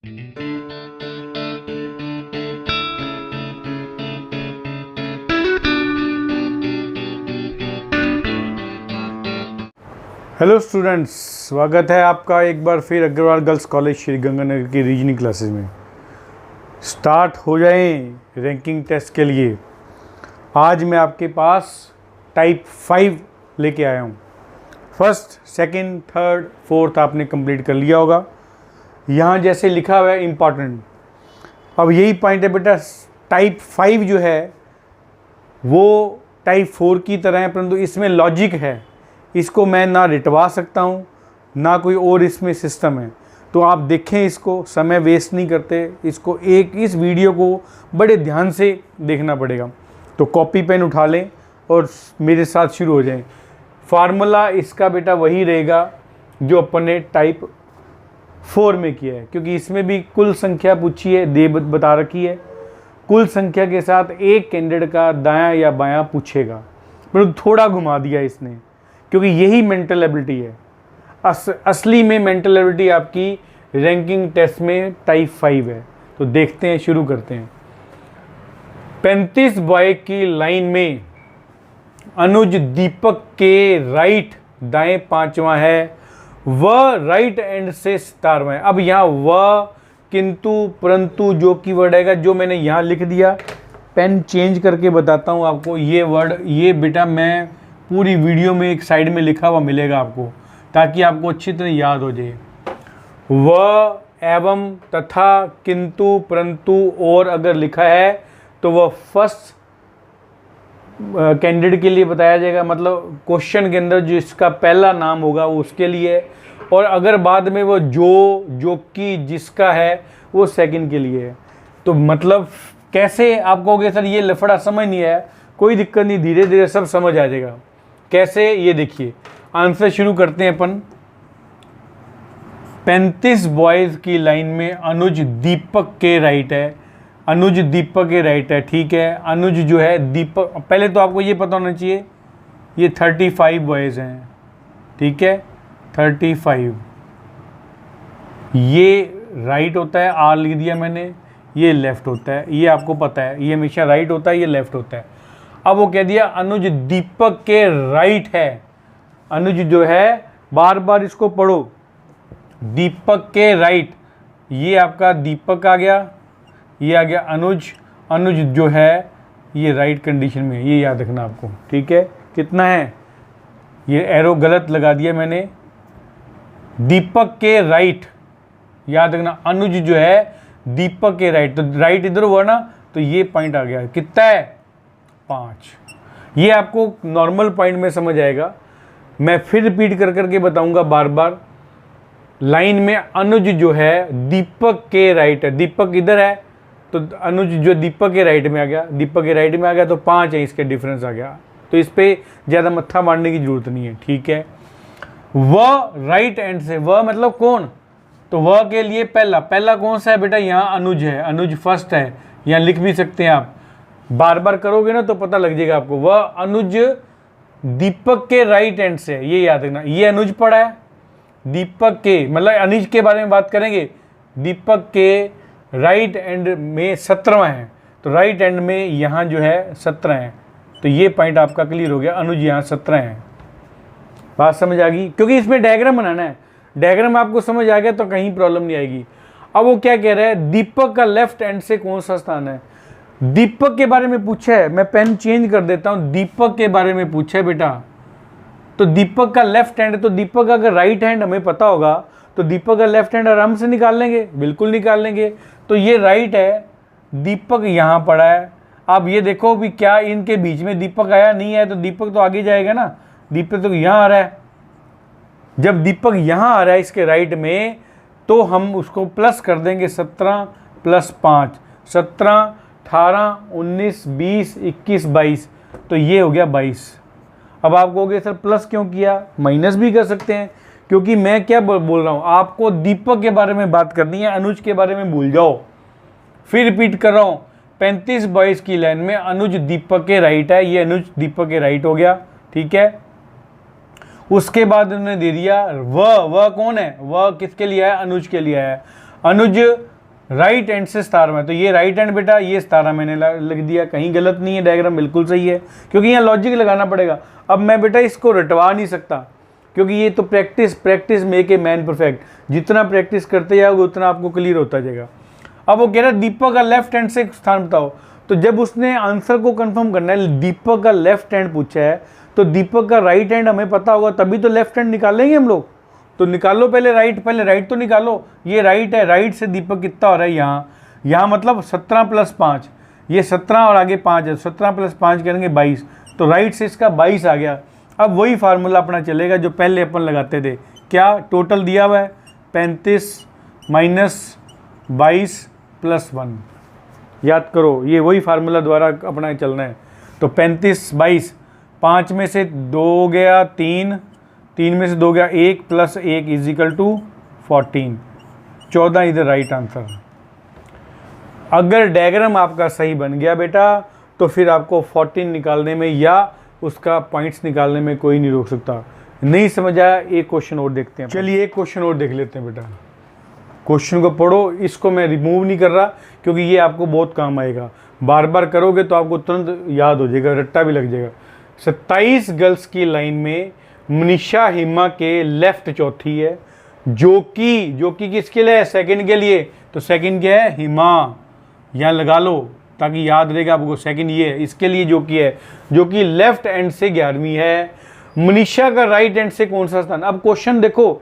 Hello students, स्वागत है आपका एक बार फिर अग्रवाल गर्ल्स कॉलेज श्री गंगानगर की रीजनिंग क्लासेस में। स्टार्ट हो जाएं रैंकिंग टेस्ट के लिए। आज मैं आपके पास टाइप 5 लेके आया हूँ। फर्स्ट, सेकंड, थर्ड, फोर्थ आपने कंप्लीट कर लिया होगा। यहाँ जैसे लिखा हुआ है इम्पॉर्टेंट, अब यही पॉइंट है बेटा। टाइप 5 जो है वो टाइप 4 की तरह है, परंतु इसमें लॉजिक है। इसको मैं ना रिटवा सकता हूँ, ना कोई और इसमें सिस्टम है। तो आप देखें इसको, समय वेस्ट नहीं करते, इसको इस वीडियो को बड़े ध्यान से देखना पड़ेगा। तो कॉपी पेन उठा लें और मेरे साथ शुरू हो जाएं। फार्मूला इसका बेटा वही रहेगा जो अपन ने टाइप 4 में किया है, क्योंकि इसमें भी कुल संख्या पूछी है, बता रखी है। कुल संख्या के साथ एक कैंडिडेट का दायां या बायां पूछेगा, परंतु थोड़ा घुमा दिया इसने, क्योंकि यही मेंटल एबिलिटी है। असली में मेंटल एबिलिटी आपकी रैंकिंग टेस्ट में टाइप 5 है। तो देखते हैं, शुरू करते हैं। 35 बॉय की लाइन में अनुज दीपक के राइट दाएं पांचवा है, वह राइट एंड से 17वां है। अब यहाँ वह, किंतु, परंतु जो की वर्ड आएगा, जो मैंने यहाँ लिख दिया। पेन चेंज करके बताता हूँ आपको। ये वर्ड, ये बेटा मैं पूरी वीडियो में एक साइड में लिखा हुआ मिलेगा आपको, ताकि आपको अच्छी तरह याद हो जाए। वह, एवं, तथा, किंतु, परंतु और अगर लिखा है तो वह फर्स्ट कैंडिडेट के लिए बताया जाएगा, मतलब क्वेश्चन के अंदर जो इसका पहला नाम होगा वो उसके लिए। और अगर बाद में वो जो कि जिसका है वो सेकंड के लिए है। तो मतलब कैसे आप कहोगे सर ये लफड़ा समझ नहीं आया, कोई दिक्कत नहीं, धीरे धीरे सब समझ आ जाएगा। कैसे, ये देखिए। आंसर शुरू करते हैं अपन। 35 बॉयज की लाइन में अनुज दीपक के राइट है। अनुज दीपक के राइट है, ठीक है। अनुज जो है दीपक, पहले तो आपको ये पता होना चाहिए ये 35 बॉयज हैं, ठीक है। 35 ये राइट होता है, आर लिख दिया मैंने। ये लेफ्ट होता है, ये आपको पता है, ये हमेशा राइट होता है, ये लेफ्ट होता है। अब वो कह दिया अनुज दीपक के राइट है। अनुज जो है, बार बार इसको पढ़ो, दीपक के राइट, ये आपका दीपक आ गया, ये आ गया अनुज। अनुज जो है ये राइट कंडीशन में है, ये याद रखना आपको, ठीक है। कितना है, ये एरो गलत लगा दिया मैंने। दीपक के राइट, याद रखना, अनुज जो है दीपक के राइट, तो राइट इधर हुआ ना, तो ये पॉइंट आ गया। कितना है, 5। ये आपको नॉर्मल पॉइंट में समझ आएगा। मैं फिर रिपीट कर करके बताऊंगा बार बार। लाइन में अनुज जो है दीपक के राइट है, दीपक इधर है, तो अनुज जो दीपक के राइट में आ गया, दीपक के राइट में आ गया, तो 5 है, इसके डिफरेंस आ गया। तो इस पे ज़्यादा मत्था मारने की जरूरत नहीं है, ठीक है। वह राइट एंड से, वह मतलब कौन, तो वह के लिए पहला कौन सा है बेटा, यहाँ अनुज है, अनुज फर्स्ट है। यहाँ लिख भी सकते हैं आप, बार बार करोगे ना तो पता लग जाएगा आपको। वह अनुज दीपक के राइट एंड से, ये याद रखना। ये अनुज पड़ा है, दीपक के मतलब अनुज के बारे में बात करेंगे। दीपक के राइट एंड में 17वां है, तो राइट एंड में यहाँ जो है 17 है। तो ये पॉइंट आपका क्लियर हो गया, अनुज यहाँ 17 है। बात समझ आ गई, क्योंकि इसमें डायग्राम बनाना है। डायग्राम आपको समझ आ गया तो कहीं प्रॉब्लम नहीं आएगी। अब वो क्या कह रहा है, दीपक का लेफ्ट एंड से कौन सा स्थान है। दीपक के बारे में पूछा है, मैं पेन चेंज कर देता हूं। दीपक के बारे में पूछा है बेटा, तो दीपक का लेफ्ट हैंड, तो दीपक का अगर राइट हैंड हमें पता होगा तो दीपक का लेफ्ट हैंड आराम से निकाल लेंगे, बिल्कुल निकाल लेंगे। तो ये राइट है, दीपक यहाँ पड़ा है। अब ये देखो भी क्या इनके बीच में दीपक आया, नहीं आया, तो दीपक तो आगे जाएगा ना। दीपक तो यहाँ आ रहा है, जब दीपक यहाँ आ रहा है इसके राइट में, तो हम उसको प्लस कर देंगे। 17 + 5, 17, 18, 19, 20, 21, 22, तो ये हो गया 22। अब आप कहोगे सर प्लस क्यों किया, माइनस भी कर सकते हैं, क्योंकि मैं क्या बोल रहा हूँ, आपको दीपक के बारे में बात करनी है, अनुज के बारे में भूल जाओ। फिर रिपीट कर रहा हूँ, 35 बॉयज़ की लाइन में अनुज दीपक के राइट है, ये अनुज दीपक के राइट हो गया, ठीक है। उसके बाद उन्होंने दे दिया वह कौन है, वह किसके लिए है, अनुज के लिए है। अनुज राइट एंड से 17 में, तो ये राइट हैंड बेटा, ये 17 मैंने लिख दिया, कहीं गलत नहीं है, डायग्राम बिल्कुल सही है, क्योंकि यहाँ लॉजिक लगाना पड़ेगा। अब मैं बेटा इसको रटवा नहीं सकता, क्योंकि ये तो practice make a man perfect, जितना प्रैक्टिस करते जाओगे उतना आपको क्लियर होता जाएगा। अब वो कह रहा है दीपक का लेफ्ट हैंड से स्थान बताओ, तो जब उसने आंसर को कंफर्म करना है, दीपक का लेफ्ट हैंड पूछा है, तो दीपक का राइट हैंड हमें पता होगा, तभी तो लेफ्ट हैंड निकालेंगे हम लोग। तो निकालो पहले राइट तो निकालो, ये राइट है, राइट से दीपक कितना हो रहा है यहाँ मतलब 17 + 5, ये 17 और आगे 5 है, 17 + 5 करेंगे 22, तो राइट से इसका 22 आ गया। अब वही फार्मूला अपना चलेगा जो पहले अपन लगाते थे, क्या टोटल दिया हुआ है 35 - 22 + 1, याद करो, ये वही फार्मूला द्वारा अपना चलना है। तो 35 22, 5 में से 2 गया 3, 3 में से 2 गया 1 + 1 = 14, 14 इधर राइट आंसर। अगर डायग्राम आपका सही बन गया बेटा, तो फिर आपको 14 निकालने में या उसका पॉइंट्स निकालने में कोई नहीं रोक सकता। नहीं समझ आया, एक क्वेश्चन और देखते हैं। चलिए एक क्वेश्चन और देख लेते हैं बेटा, क्वेश्चन को पढ़ो, इसको मैं रिमूव नहीं कर रहा क्योंकि ये आपको बहुत काम आएगा, बार बार करोगे तो आपको तुरंत याद हो जाएगा, रट्टा भी लग जाएगा। 27 गर्ल्स की लाइन में मनीषा हिमा के लेफ्ट चौथी है, जो कि किसके लिए है, सेकंड के लिए, तो सेकंड क्या है, हिमा, यहाँ लगा लो ताकि याद रहेगा आपको, सेकंड ये है, इसके लिए जो कि लेफ्ट एंड से 11वीं है। मनीषा का राइट हैंड से कौन सा स्थान, अब क्वेश्चन देखो,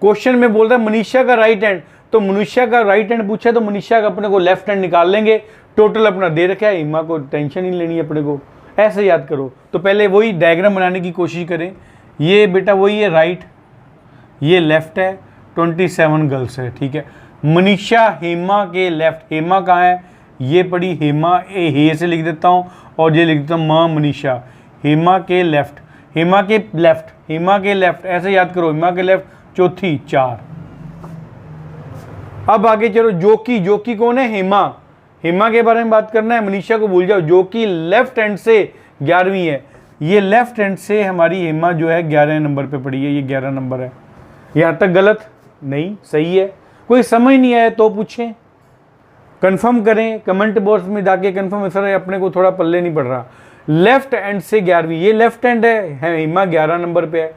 क्वेश्चन में बोल रहा है मनीषा का राइट हैंड, तो मनीषा का राइट हैंड पूछा तो मनीषा का अपने को लेफ्ट हैंड निकाल लेंगे, टोटल अपना दे रखा है, हिमा को टेंशन नहीं लेनी है अपने को, ऐसे याद करो। तो पहले वही डायग्राम बनाने की कोशिश करें, ये बेटा वही है राइट, ये लेफ्ट है, 27 गर्ल्स है, ठीक है। मनीषा हिमा के लेफ्ट, हिमा कहाँ है, ये पड़ी हिमा, हे से लिख देता हूँ और ये लिख देता हूँ मनीषा, हिमा के लेफ्ट, हिमा के लेफ्ट, ऐसे याद करो, हिमा के लेफ्ट चौथी 4। अब आगे चलो, जो कि कौन है, हिमा के बारे में बात करना है, मनीषा को भूल जाओ, जो कि लेफ्ट हैंड से 11वीं है, ये लेफ्ट हैंड से हमारी हिमा जो है 11 नंबर पे पड़ी है, ये 11 नंबर है। यहाँ तक गलत नहीं, सही है। कोई समझ नहीं आया तो पूछें, कंफर्म करें कमेंट बॉक्स में जाके, कंफर्म सर अपने को थोड़ा पल्ले नहीं पड़ रहा। लेफ्ट हैंड से 11वीं, ये लेफ्ट हैंड है, हिमा 11 नंबर पे है।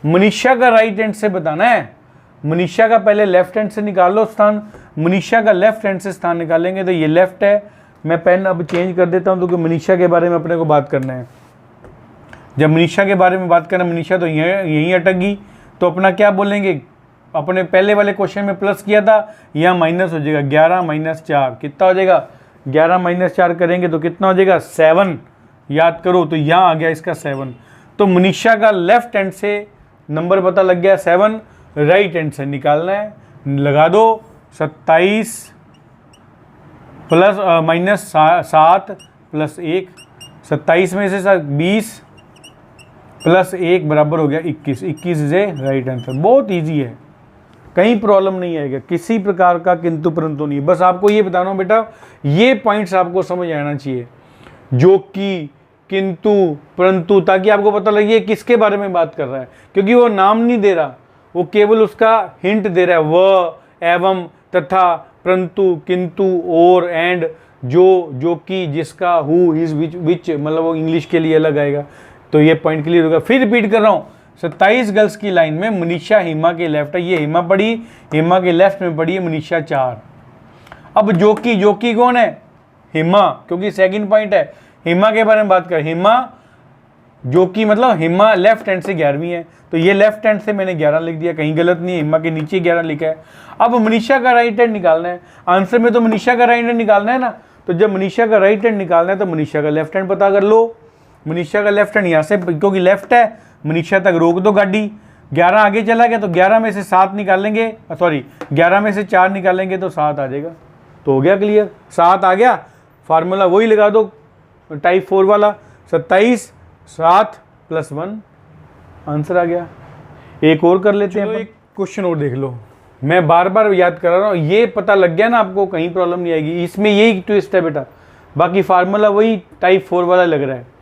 मनीषा का राइट हैंड से बताना है, मनीषा का पहले लेफ्ट हैंड से निकाल लो स्थान, मनीषा का लेफ्ट हैंड से स्थान निकालेंगे तो ये लेफ्ट है। मैं पेन अब चेंज कर देता हूँ क्योंकि मनीषा के बारे में अपने को बात करना है। जब मनीषा के बारे में बात करना, मनीषा तो यहीं अटक गई, तो अपना क्या बोलेंगे, अपने पहले वाले क्वेश्चन में प्लस किया था, यहाँ माइनस हो जाएगा, 11 - 4 कितना हो जाएगा, 11 - 4 करेंगे तो कितना हो जाएगा, 7, याद करो, तो यहाँ आ गया इसका 7। तो मनीषा का लेफ्ट हैंड से नंबर पता लग गया 7, राइट हैंड से निकालना है, लगा दो 27 - 7 + 1, 27 में से 20 + 1 बराबर हो गया 21, 21 इज राइट आंसर। बहुत ईजी है, कहीं प्रॉब्लम नहीं आएगा, किसी प्रकार का किंतु परंतु नहीं। बस आपको ये बता रहा हूँ बेटा, ये पॉइंट्स आपको समझ आना चाहिए, जो कि, किंतु, परंतु, ताकि आपको पता लगे किसके बारे में बात कर रहा है, क्योंकि वो नाम नहीं दे रहा, वो केवल उसका हिंट दे रहा है, वह, एवं, तथा, परंतु, किंतु, और, एंड, जो कि, जिसका, हु, हिज, विच, मतलब वो इंग्लिश के लिए अलग आएगा। तो ये पॉइंट क्लियर होगा। फिर रिपीट कर रहा हूँ, 27 गर्ल्स की लाइन में मनीषा हिमा के लेफ्ट है, ये हिमा पड़ी, हिमा के लेफ्ट में पड़ी है मनीषा 4। अब जो कि कौन है, हिमा, क्योंकि सेकंड पॉइंट है, हिमा के बारे में बात कर, हिमा, जो कि मतलब हिमा लेफ्ट हैंड से 11वीं है, तो ये लेफ्ट हैंड से मैंने 11 लिख दिया, कहीं गलत नहीं है, हिमा के नीचे 11 लिखा है। अब मनीषा का राइट हैंड निकालना है, आंसर में तो मनीषा का राइट हैंड निकालना है ना, तो जब मनीषा का राइट हैंड निकालना है तो मनीषा का लेफ्ट हैंड पता कर लो। मनीषा का लेफ्ट हैंड यहाँ से, क्योंकि लेफ्ट है, मनीषा तक रोक दो गाड़ी, 11 आगे चला गया तो 11 में से 7 निकालेंगे, सॉरी 11 में से 4 निकालेंगे तो 7 आ जाएगा, तो हो गया क्लियर, 7 आ गया। फार्मूला वही लगा दो टाइप 4 वाला, 27 7 + 1 आंसर आ गया। एक और कर लेते हैं, एक क्वेश्चन और देख लो, मैं बार बार याद कर रहा हूँ, ये पता लग गया ना आपको, कहीं प्रॉब्लम नहीं आएगी, इसमें यही ट्विस्ट है बेटा, बाकी फार्मूला वही टाइप 4 वाला लग रहा है।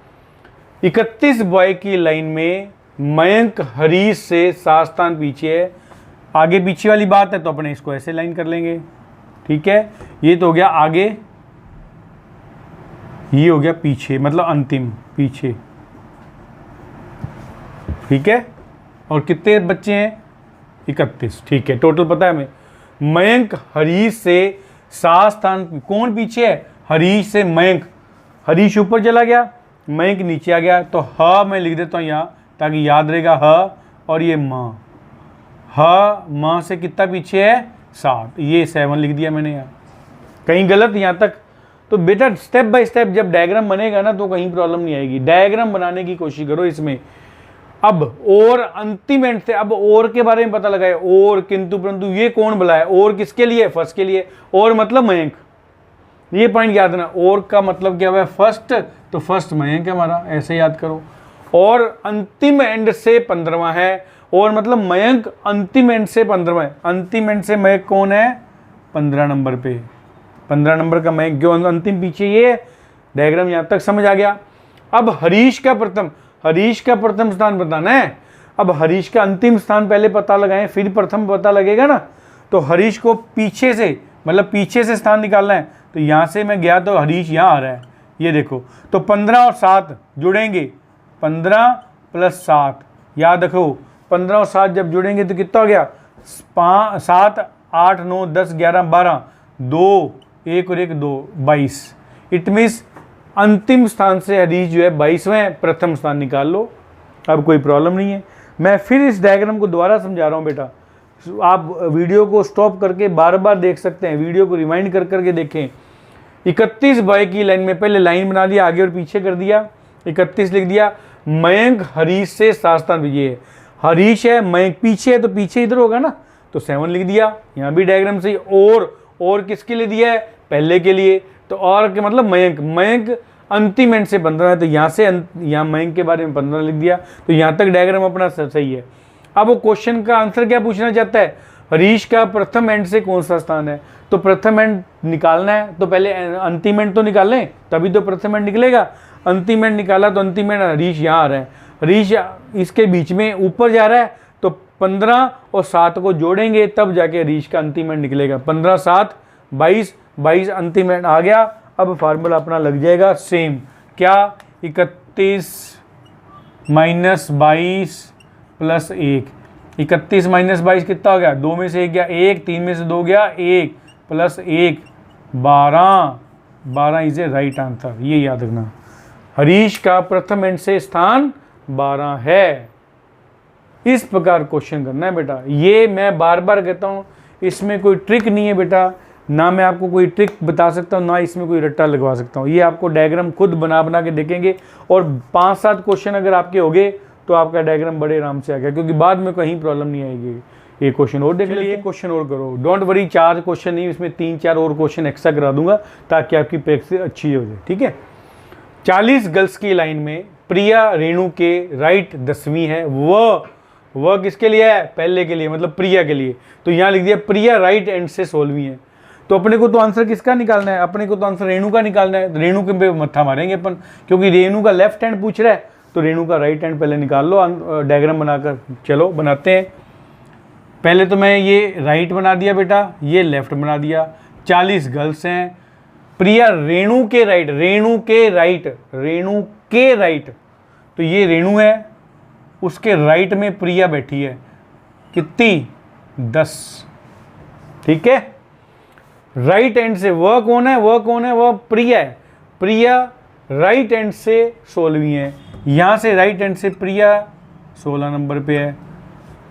31 बॉय की लाइन में मयंक हरीश से 7 स्थान पीछे है, आगे पीछे वाली बात है तो अपने इसको ऐसे लाइन कर लेंगे, ठीक है, ये तो हो गया आगे, ये हो गया पीछे, मतलब अंतिम पीछे, ठीक है। और कितने बच्चे हैं? 31, ठीक है। टोटल पता है हमें। मयंक हरीश से 7 स्थान, कौन पीछे है? हरीश से मयंक। हरीश ऊपर चला गया, मयंक नीचे आ गया, तो ह मैं लिख देता हूँ यहाँ ताकि याद रहेगा, ह और ये म। ह म से कितना पीछे है? 7, ये 7 लिख दिया मैंने यहाँ। कहीं गलत यहाँ तक? तो बेटा स्टेप बाय स्टेप जब डायग्राम बनेगा ना तो कहीं प्रॉब्लम नहीं आएगी। डायग्राम बनाने की कोशिश करो इसमें। अब और अंतिम एंड से, अब और के बारे में पता लगाए, और किंतु परंतु, ये कौन बुलाया? और किसके लिए? फर्स्ट के लिए। और मतलब मयंक, ये पॉइंट याद रखना। और का मतलब क्या हुआ? फर्स्ट, तो फर्स्ट मयंक है हमारा, ऐसे याद करो। और अंतिम एंड से 15वां है, और मतलब मयंक अंतिम एंड से 15वां है। अंतिम एंड से मयंक कौन है? 15 नंबर पे, 15 नंबर का मयंक, जो अंतिम पीछे ये डायग्राम यहाँ तक समझ आ गया। अब हरीश का प्रथम, हरीश का प्रथम स्थान बताना है। अब हरीश का अंतिम स्थान पहले पता लगाएं, फिर प्रथम पता लगेगा ना। तो हरीश को पीछे से, मतलब पीछे से स्थान निकालना है। तो यहाँ से मैं गया तो हरीश यहाँ आ रहा है, ये देखो। तो 15 और 7 जुड़ेंगे, 15 प्लस 7, याद रखो 15 और 7 जब जुड़ेंगे तो कितना हो गया? 7, 8, 9, 10, 11, 12, 2, 1 और 1, 2, 22। इट मीन्स अंतिम स्थान से हरीश जो है 22वें, प्रथम स्थान निकाल लो। अब कोई प्रॉब्लम नहीं है। मैं फिर इस डायग्राम को दोबारा समझा रहा हूँ बेटा, आप वीडियो को स्टॉप करके बार बार देख सकते हैं, वीडियो को रिवाइंड कर करके देखें। 31 बाय की लाइन में पहले लाइन बना दिया, आगे और पीछे कर दिया, 31 लिख दिया। मयंक हरीश से 7 स्थान ये है, हरीश है, मयंक पीछे है, तो पीछे इधर होगा ना, तो 7 लिख दिया। यहाँ भी डायग्राम से और किसके लिए दिया है? पहले के लिए। तो और के मतलब मयंक, मयंक अंतिम एंड से 15 है, तो यहाँ से यहाँ मयंक के बारे में 15 लिख दिया। तो यहाँ तक डायग्राम अपना सही है। अब वो क्वेश्चन का आंसर क्या पूछना चाहता है? हरीश का प्रथम एंड से कौन सा स्थान है? तो प्रथम एंड निकालना है तो पहले अंतिम एंड तो निकाल लें, तभी तो प्रथम एंड निकलेगा। अंतिम एंड निकाला तो अंतिम एंड हरीश यहाँ आ रहा है, हरीश इसके बीच में ऊपर जा रहा है, तो 15 और 7 को जोड़ेंगे तब जाके हरीश का अंतिम एंड निकलेगा। 15, 7, 22, 22 अंतिम एंड आ गया। अब फार्मूला अपना लग जाएगा सेम, क्या? 31 माइनस 22 प्लस 1। 31 माइनस 22 कितना हो गया? 2 में से 1 गया 1, 3 में से 2 गया 1, plus 1, 12। 12 is a right answer, ये याद रखना। हरीश का प्रथम एंड से स्थान 12 है। इस प्रकार क्वेश्चन करना है बेटा। ये मैं बार बार कहता हूँ, इसमें कोई ट्रिक नहीं है बेटा, ना मैं आपको कोई ट्रिक बता सकता हूँ, ना इसमें कोई रट्टा लगवा सकता हूँ। ये आपको डायग्राम खुद बना बना के देखेंगे, और 5-7 क्वेश्चन अगर आपके हो गए तो आपका डायग्राम बड़े आराम से आ गया, क्योंकि बाद में कहीं प्रॉब्लम नहीं आएगी। एक क्वेश्चन और देख लीजिए, क्वेश्चन और करो, डोंट वरी। 4 क्वेश्चन नहीं, इसमें 3-4 और क्वेश्चन एक्स्ट्रा करा दूंगा ताकि आपकी प्रैक्टिस अच्छी हो जाए, ठीक है। 40 गर्ल्स की लाइन में प्रिया रेणु के राइट 10वीं है, वह किसके लिए है? पहले के लिए, मतलब प्रिया के लिए। तो यहाँ लिख दिया प्रिया राइट एंड से 16वीं है। तो अपने को तो आंसर किसका निकालना है? अपने को तो आंसर रेणु का निकालना है। रेणु के पे मत्था मारेंगे अपन, क्योंकि रेणु का लेफ्ट हैंड पूछ रहा है, तो रेणु का राइट हैंड पहले निकाल लो डायग्राम बनाकर। चलो बनाते हैं। पहले तो मैं ये राइट बना दिया बेटा, ये लेफ्ट बना दिया। 40 गर्ल्स हैं, प्रिया रेणु के राइट, रेणु के राइट, रेणु के राइट, तो ये रेणु है, उसके राइट में प्रिया बैठी है। कितनी? 10, ठीक है। राइट हैंड से वह कौन है? वह प्रिया है। प्रिया राइट हैंड से 16वीं है। यहाँ से राइट हैंड से प्रिया 16 नंबर पे है,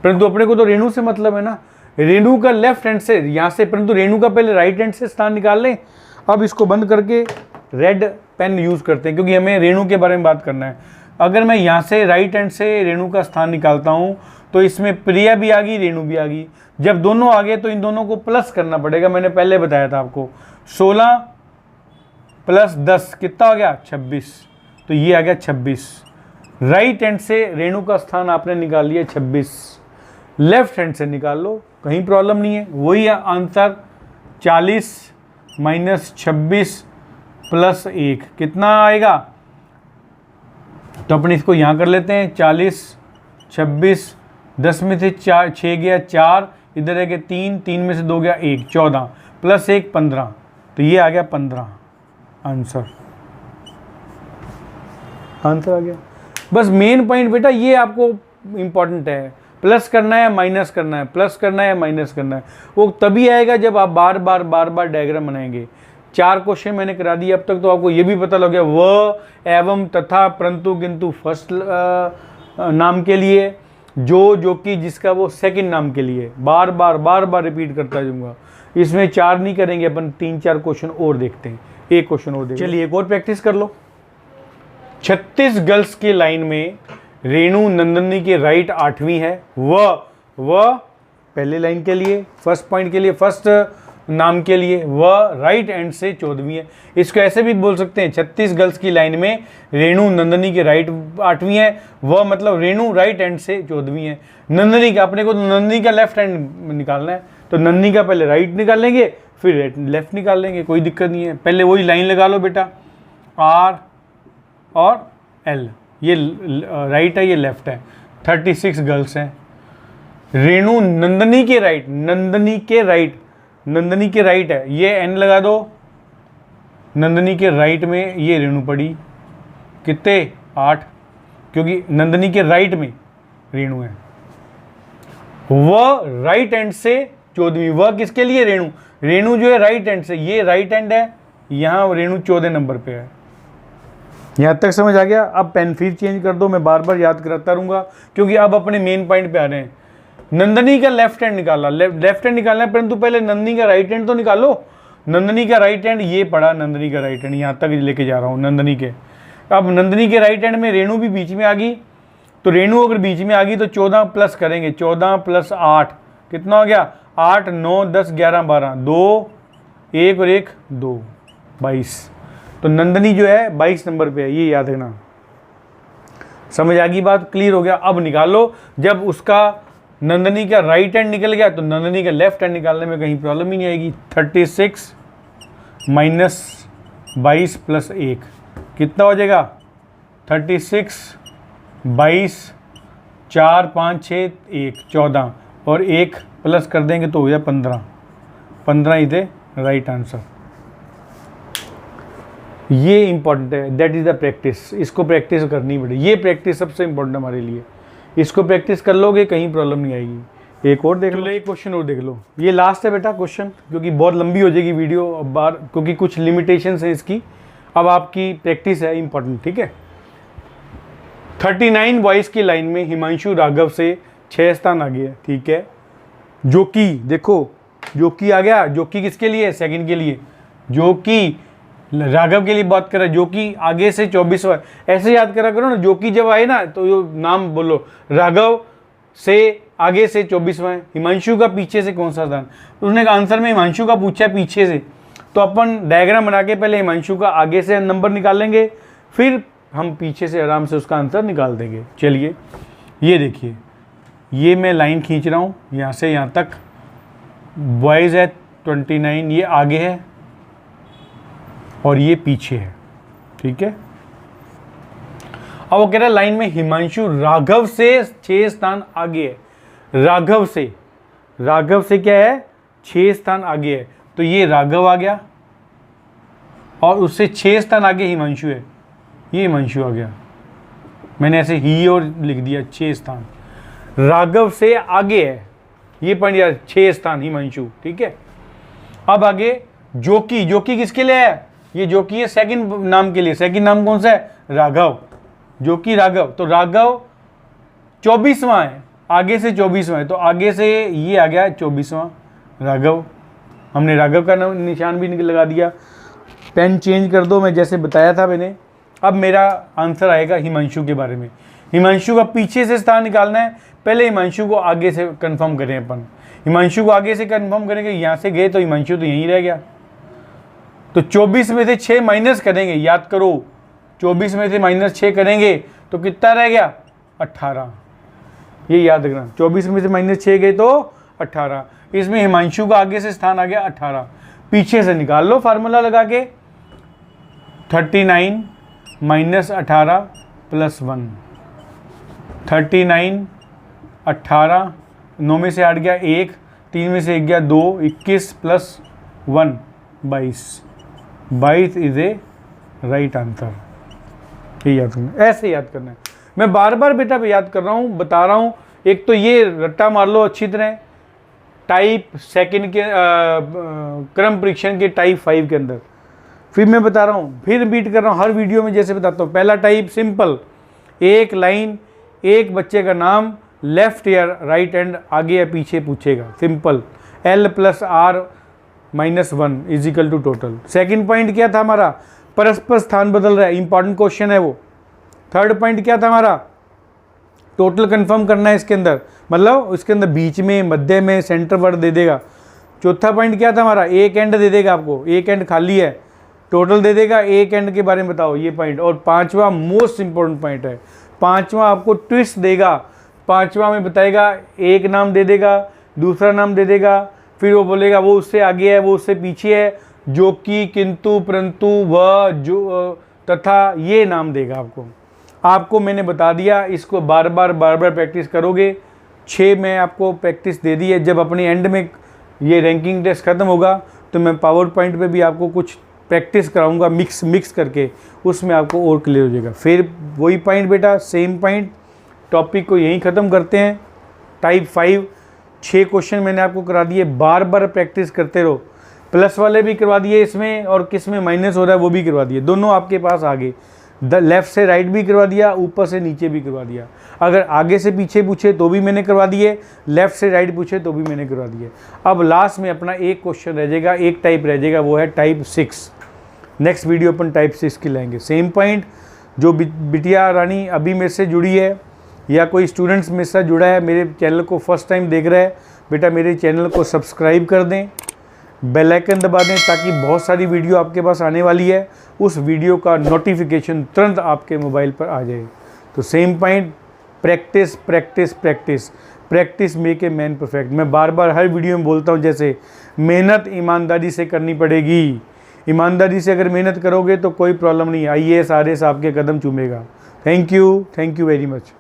परंतु अपने को तो रेणु से मतलब है ना, रेणु का लेफ्ट हैंड से यहाँ से, परंतु रेणु का पहले राइट हैंड से स्थान निकाल लें। अब इसको बंद करके रेड पेन यूज़ करते हैं, क्योंकि हमें रेणु के बारे में बात करना है। अगर मैं यहाँ से राइट हैंड से रेणु का स्थान निकालता हूँ तो इसमें प्रिया भी आ गई, रेणु भी आ गई। जब दोनों आ गए तो इन दोनों को प्लस करना पड़ेगा, मैंने पहले बताया था आपको। 16 प्लस 10 कितना हो गया? 26। तो ये आ गया 26। राइट हैंड से रेणु का स्थान आपने निकाल लिया 26, लेफ्ट हैंड से निकाल लो, कहीं प्रॉब्लम नहीं है। वही आंसर 40 माइनस 26 प्लस 1 कितना आएगा? तो अपन इसको यहाँ कर लेते हैं। 40, 26, 10 में से 6 गया 4, इधर है कि 3 में से 2 गया 1, 14, प्लस 1 15, तो ये आ गया 15 आंसर आ गया। बस मेन पॉइंट बेटा ये आपको इंपॉर्टेंट है, प्लस करना है माइनस करना है, प्लस करना है माइनस करना है, वो तभी आएगा जब आप बार बार डायग्राम बनाएंगे। 4 क्वेश्चन मैंने करा दिए अब तक, तो आपको ये भी पता लग गया व एवं तथा परंतु किंतु फर्स्ट नाम के लिए, जो कि जिसका वो सेकंड नाम के लिए, बार बार रिपीट करता जाऊंगा। इसमें 4 नहीं करेंगे अपन, 3-4 क्वेश्चन और देखते हैं, एक क्वेश्चन और देखते हैं। चलिए एक और प्रैक्टिस कर लो। 36 गर्ल्स की लाइन में रेणु नंदनी के राइट 8वीं है, वह पहले लाइन के लिए, फर्स्ट पॉइंट के लिए, फर्स्ट नाम के लिए, वह राइट एंड से 14वीं है। इसको ऐसे भी बोल सकते हैं, 36 गर्ल्स की लाइन में रेणु नंदनी के राइट 8वीं है, वह मतलब रेणु राइट एंड से 14वीं है। नंदनी का, अपने को नंदनी का लेफ्ट हैंड निकालना है, तो नंदनी का पहले राइट निकाल लेंगे, फिर लेफ्ट निकाल लेंगे, कोई दिक्कत नहीं है। पहले वही लाइन लगा लो बेटा, आर और एल, ये राइट है ये लेफ्ट है। 36 गर्ल्स हैं, रेणु नंदनी के राइट, नंदनी के राइट है, ये एन लगा दो। नंदनी के राइट में ये रेणु पड़ी, कितने 8, क्योंकि नंदनी के राइट में रेणु है। वह राइट हैंड से 14वीं, वह किसके लिए, रेणु जो है राइट हैंड से, ये राइट हैंड है, यहां रेणु 14 नंबर पे है। यहां तक समझ आ गया। अब पेन फिर चेंज कर दो, मैं बार बार याद कराता रहूंगा, क्योंकि अब अपने मेन पॉइंट पे आ रहे हैं। नंदनी का लेफ्ट हैंड निकाला, लेफ्ट हैंड निकालना है, परंतु पहले नंदनी का राइट हैंड तो निकालो। नंदनी का राइट हैंड ये पड़ा, नंदनी का राइट हैंड यहां तक लेके जा रहा हूं नंदनी के। अब नंदनी के राइट हैंड में रेणु भी बीच में आ गई, तो रेणु अगर बीच में आ गई तो 14 प्लस करेंगे, 14 प्लस 8 कितना हो गया, 8 9 10 11 12, 2 1 और 1 2 22। तो नंदनी जो है 22 नंबर पे है, ये याद रखना। समझ आ गई बात, क्लियर हो गया। अब निकालो, जब उसका नंदनी का राइट हैंड निकल गया तो नंदनी का लेफ्ट हैंड निकालने में कहीं प्रॉब्लम ही नहीं आएगी। 36 माइनस 22 प्लस 1 कितना हो जाएगा, 36 22 4 5 6 1 14 और 1 प्लस कर देंगे तो हो गया 15 ही थे राइट आंसर। ये इंपॉर्टेंट है, दैट इज द प्रैक्टिस, इसको प्रैक्टिस करनी पड़ेगी। ये प्रैक्टिस सबसे इंपॉर्टेंट हमारे लिए, इसको प्रैक्टिस कर लोगे कहीं प्रॉब्लम नहीं आएगी। एक और देख लो, एक क्वेश्चन और देख लो, ये लास्ट है बेटा क्वेश्चन, क्योंकि बहुत लंबी हो जाएगी वीडियो अब बार, क्योंकि कुछ लिमिटेशंस है इसकी। अब आपकी प्रैक्टिस है इंपॉर्टेंट, ठीक है। 39 बॉयज की लाइन में हिमांशु राघव से 6 स्थान आगे है, ठीक है। जो कि देखो, जो कि आ गया, जो कि किसके लिए, सेकंड के लिए, जो कि राघव के लिए बात कर रहा है, जो कि आगे से 24वां, ऐसे याद करा करो ना, जो कि जब आए ना तो यो नाम बोलो, राघव से आगे से 24वां है, हिमांशु का पीछे से कौन सा स्थान। तो उसने आंसर में हिमांशु का पूछा है पीछे से, तो अपन डायग्राम बना के पहले हिमांशु का आगे से नंबर निकाल लेंगे, फिर हम पीछे से आराम से उसका आंसर निकाल देंगे। चलिए ये देखिए, ये मैं लाइन खींच रहा हूँ यहाँ से यहाँ तक, बॉयज़ है 29, ये आगे है और ये पीछे है, ठीक है। अब वो कह रहा है लाइन में हिमांशु राघव से 6 स्थान आगे है, राघव से क्या है, 6 स्थान आगे है, तो ये राघव आ गया और उससे 6 स्थान आगे हिमांशु है, ये हिमांशु आ गया। मैंने ऐसे ही और लिख दिया, 6 स्थान राघव से आगे है, ये पॉइंट यार, 6 स्थान हिमांशु, ठीक है। अब आगे जो कि किसके लिए है, ये जो कि है सेकंड नाम के लिए, सेकंड नाम कौन सा है, राघव, जो कि राघव, तो राघव 24वां है, आगे से 24वां है, तो आगे से ये आ गया 24वां राघव। हमने राघव का निशान भी लगा दिया। पेन चेंज कर दो, मैं जैसे बताया था मैंने। अब मेरा आंसर आएगा हिमांशु के बारे में। हिमांशु का पीछे से स्थान निकालना है, पहले हिमांशु को आगे से कंफर्म करें अपन। हिमांशु को आगे से कंफर्म करेंगे, यहाँ से गए तो हिमांशु तो यहीं रह गया, तो 24 में से 6 माइनस करेंगे, याद करो 24 में से माइनस 6 करेंगे तो कितना रह गया, 18, ये याद रखना। 24 में से माइनस 6 गए तो 18, इसमें हिमांशु का आगे से स्थान आ गया 18, पीछे से निकाल लो फार्मूला लगा के, 39 माइनस 18 प्लस 1, 39 18, 9 में से 8 गया 1, 3 में से 1 गया 2, 21 plus 1 22 22 is a right answer. ये याद करना, ऐसे याद करना है। मैं बार बार बेटा याद कर रहा हूँ, बता रहा हूँ। एक तो ये रट्टा मार लो अच्छी तरह, टाइप सेकंड के क्रम परीक्षण के टाइप 5 के अंदर। फिर मैं बता रहा हूँ, फिर रिपीट कर रहा हूँ हर वीडियो में जैसे बताता हूँ। पहला टाइप सिंपल, एक लाइन, एक बच्चे का नाम, लेफ्ट या राइट हैंड आगे या पीछे पूछेगा, simple. L + R - 1 is equal to total. Second point क्या था हमारा, परस्पर स्थान बदल रहा है, इंपॉर्टेंट क्वेश्चन है वो। थर्ड पॉइंट क्या था हमारा, टोटल कंफर्म करना है इसके अंदर, मतलब इसके अंदर बीच में, मध्य में, सेंटर वर्ड दे देगा। चौथा पॉइंट क्या था हमारा, एक एंड दे देगा आपको, एक एंड खाली है, टोटल दे देगा, एक एंड के बारे में बताओ, ये पॉइंट। और पांचवा मोस्ट इंपॉर्टेंट पॉइंट है, पांचवा आपको ट्विस्ट देगा। पांचवा में बताएगा, एक नाम दे देगा, दूसरा नाम दे देगा, फिर वो बोलेगा वो उससे आगे है, वो उससे पीछे है, जो कि, किंतु, परंतु, वह, जो, तथा, ये नाम देगा आपको। आपको मैंने बता दिया, इसको बार बार प्रैक्टिस करोगे। 6 में आपको प्रैक्टिस दे दी है। जब अपने एंड में ये रैंकिंग टेस्ट ख़त्म होगा तो मैं पावर पॉइंट पे भी आपको कुछ प्रैक्टिस कराऊंगा मिक्स करके, उसमें आपको और क्लियर हो जाएगा। फिर वही पॉइंट बेटा, सेम पॉइंट, टॉपिक को यहीं ख़त्म करते हैं। टाइप 5 6 क्वेश्चन मैंने आपको करा दिए, बार बार प्रैक्टिस करते रहो। प्लस वाले भी करवा दिए इसमें, और किस में माइनस हो रहा है वो भी करवा दिए, दोनों आपके पास आ गए। लेफ्ट से राइट भी करवा दिया, ऊपर से नीचे भी करवा दिया। अगर आगे से पीछे पूछे तो भी मैंने करवा दिए, लेफ्ट से राइट पूछे तो भी मैंने करवा दिए। अब लास्ट में अपना एक क्वेश्चन रह जाएगा, एक टाइप रह जाएगा, वो है टाइप 6। नेक्स्ट वीडियो अपन टाइप 6 की लाएंगे। सेम पॉइंट, जो बिटिया रानी अभी मेरे से जुड़ी है या कोई स्टूडेंट्स मेरे साथ जुड़ा है, मेरे चैनल को फर्स्ट टाइम देख रहा है, बेटा मेरे चैनल को सब्सक्राइब कर दें, बेल आइकन दबा दें, ताकि बहुत सारी वीडियो आपके पास आने वाली है, उस वीडियो का नोटिफिकेशन तुरंत आपके मोबाइल पर आ जाए। तो same point, practice practice practice, practice make a man perfect. मैं बार बार हर वीडियो में बोलता हूँ, जैसे मेहनत ईमानदारी से करनी पड़ेगी। ईमानदारी से अगर मेहनत करोगे तो कोई प्रॉब्लम नहीं, IAS RAS आपके कदम चूमेगा। Thank you very much.